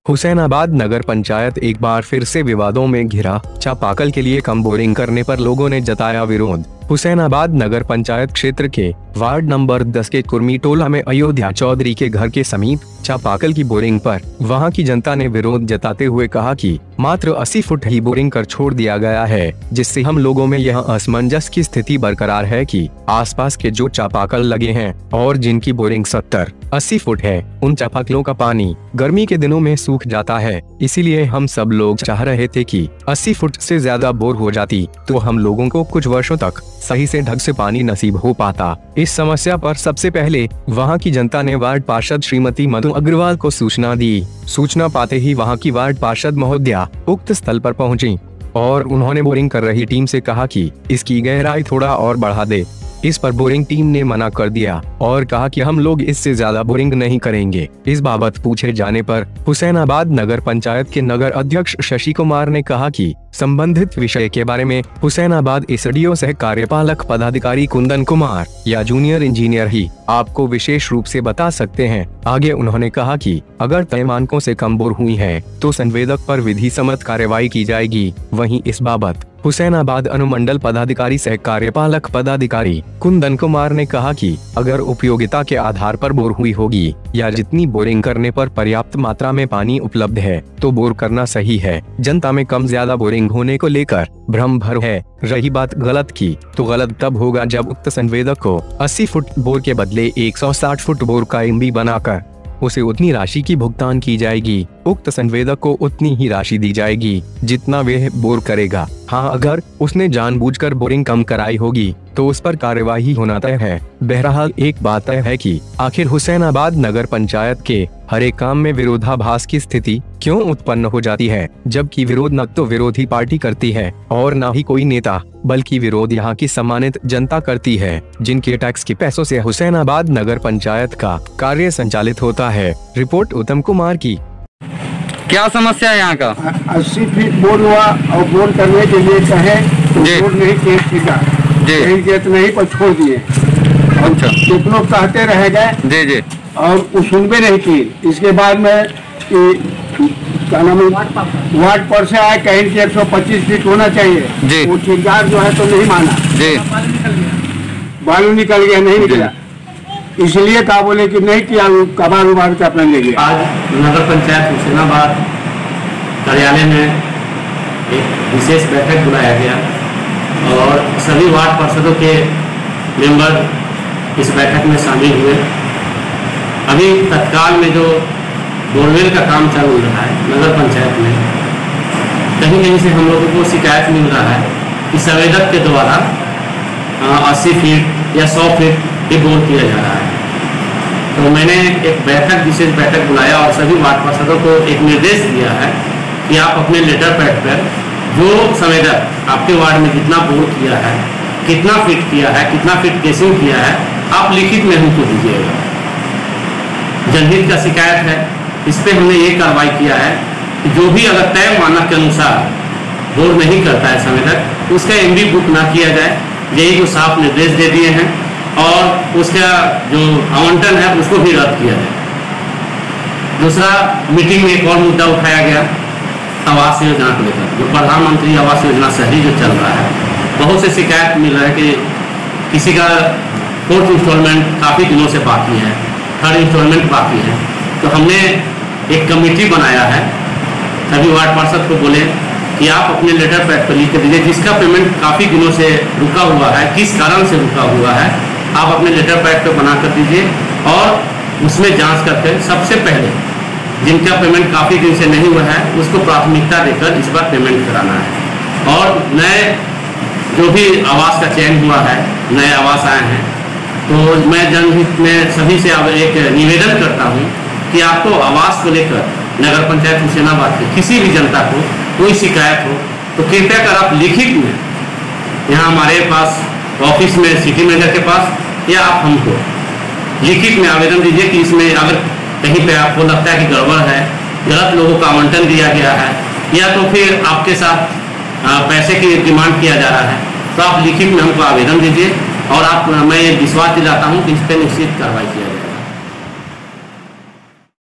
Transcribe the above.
हुसैनाबाद नगर पंचायत एक बार फिर से विवादों में घिरा। चापाकल के लिए कम बोरिंग करने पर लोगों ने जताया विरोध। हुसैनाबाद नगर पंचायत क्षेत्र के वार्ड नंबर 10 के कुर्मी टोला में अयोध्या चौधरी के घर के समीप चापाकल की बोरिंग पर वहां की जनता ने विरोध जताते हुए कहा कि मात्र 80 फुट ही बोरिंग कर छोड़ दिया गया है, जिससे हम लोगों में यह असमंजस की स्थिति बरकरार है कि आसपास के जो चापाकल लगे हैं और जिनकी बोरिंग 70-80 फुट है, उन चापाकलों का पानी गर्मी के दिनों में सूख जाता है। इसीलिए हम सब लोग चाह रहे थे कि 80 फुट से ज्यादा बोर हो जाती तो हम लोगों को कुछ वर्षों तक सही से ढंग से पानी नसीब हो पाता। इस समस्या पर सबसे पहले वहां की जनता ने वार्ड पार्षद श्रीमती मधु अग्रवाल को सूचना दी। सूचना पाते ही वहां की वार्ड पार्षद महोदया उक्त स्थल पर पहुंची और उन्होंने बोरिंग कर रही टीम से कहा कि इसकी गहराई थोड़ा और बढ़ा दे। इस पर बोरिंग टीम ने मना कर दिया और कहा कि हम लोग इससे ज्यादा बोरिंग नहीं करेंगे। इस बाबत पूछे जाने पर हुसैनाबाद नगर पंचायत के नगर अध्यक्ष शशि कुमार ने कहा कि संबंधित विषय के बारे में हुसैनाबाद एसडीओ सह कार्यपालक पदाधिकारी कुंदन कुमार या जूनियर इंजीनियर ही आपको विशेष रूप से बता सकते हैं। आगे उन्होंने कहा कि अगर तय मानकों से कम बोर हुई है तो संवेदक पर विधि सम्मत कार्रवाई की जाएगी। वहीं इस बाबत हुसैनाबाद अनुमंडल पदाधिकारी सह कार्यपालक पदाधिकारी कुंदन कुमार ने कहा कि अगर उपयोगिता के आधार पर बोर हुई होगी या जितनी बोरिंग करने पर पर्याप्त मात्रा में पानी उपलब्ध है तो बोर करना सही है। जनता में कम ज्यादा बोरिंग होने को लेकर भ्रम भर है। रही बात गलत की तो गलत तब होगा जब उक्त संवेदक को 80 फुट बोर के बदले 160 फुट बोर का एमबी बनाकर उसे उतनी राशि की भुगतान की जाएगी। उक्त संवेदक को उतनी ही राशि दी जाएगी जितना वह बोर करेगा। हाँ, अगर उसने जानबूझकर बोरिंग कम कराई होगी तो उस पर कार्यवाही होना तय है। बहरहाल एक बात तय है कि आखिर हुसैनाबाद नगर पंचायत के हर एक काम में विरोधाभास की स्थिति क्यों उत्पन्न हो जाती है, जबकि विरोध न तो विरोधी पार्टी करती है और न ही कोई नेता, बल्कि विरोध यहाँ की सम्मानित जनता करती है, जिनके टैक्स के पैसों से हुसैनाबाद नगर पंचायत का कार्य संचालित होता है। रिपोर्ट उत्तम कुमार की। क्या समस्या है यहाँ का? 80 फीट बोर हुआ और बोर करने के लिए कहे तो बोर नहीं किया, नहीं पर छोड़ दिए। अच्छा, कितनों कहते रह गए जी जी और वो सुनबे नहीं की। इसके बाद में क्या नाम है, वार्ड पर से आए कहीं कि 125 फीट होना चाहिए जी। वो ठेकेदार जो है तो नहीं माना जी, बालू निकल गया, नहीं निकला, इसलिए कहा बोले कि नहीं किया, कबार उबार के अपना ले गया। आज नगर पंचायत हुसैनाबाद कार्यालय में एक विशेष बैठक बुलाया गया और सभी वार्ड पार्षदों के मेंबर इस बैठक में शामिल हुए। अभी तत्काल में जो बोरवेल का काम चल रहा है नगर पंचायत में, कहीं कहीं से हम लोगों को शिकायत मिल रहा है कि संवेदक के द्वारा 80 फीट या 100 फीट ये बोर किया जा रहा है। तो मैंने एक विशेष बैठक बुलाया और सभी वार्ड पार्षदों को एक निर्देश दिया है कि आप अपने लेटर पैड पर जो संवेदक आपके वार्ड में जितना बोर किया है, कितना फिट किया है, कितना फिट केसिंग किया है, आप लिखित में हमको दीजिएगा। जनहित का शिकायत है, इस पर हमने ये कार्रवाई किया है कि जो भी अगर तय मानक के अनुसार बोर नहीं करता है संवेदक, उसका एमबी बुक ना किया जाए। यही जो साफ निर्देश दे दिए हैं और उसका जो आवंटन है उसको भी रद्द किया जाए। दूसरा, मीटिंग में एक और मुद्दा उठाया गया आवास योजना को लेकर, जो प्रधानमंत्री आवास योजना शहरी जो चल रहा है, बहुत से शिकायत मिल रहा है कि किसी का 4th इंस्टॉलमेंट काफ़ी दिनों से बाकी है, 3rd इंस्टॉलमेंट बाकी है। तो हमने एक कमेटी बनाया है, सभी वार्ड पार्षद को बोले कि आप अपने लेटर पैड पर लिख के दीजिए जिसका पेमेंट काफ़ी दिनों से रुका हुआ है, किस कारण से रुका हुआ है, आप अपने लेटर पैड पर बना कर दीजिए और उसमें जांच करके सबसे पहले जिनका पेमेंट काफ़ी दिन से नहीं हुआ है उसको प्राथमिकता देकर इस बार पेमेंट कराना है। और नए जो भी आवास का चयन हुआ है, नए आवास आए हैं, तो मैं जनहित में सभी से अब एक निवेदन करता हूँ कि आपको आवास को लेकर नगर पंचायत हुसैनाबाद की किसी भी जनता को कोई शिकायत हो तो कृपया कर आप लिखित में यहाँ हमारे पास ऑफिस में सिटी मैनेजर के पास या आप हमको लिखित में आवेदन दीजिए कि इसमें अगर कहीं पे आपको लगता है कि गड़बड़ है, गलत लोगों का आवंटन दिया गया है या तो फिर आपके साथ पैसे की डिमांड किया जा रहा है, तो आप लिखित में हमको आवेदन दीजिए और मैं ये विश्वास दिलाता हूँ कि इस पर निश्चित कार्रवाई किया जाएगा।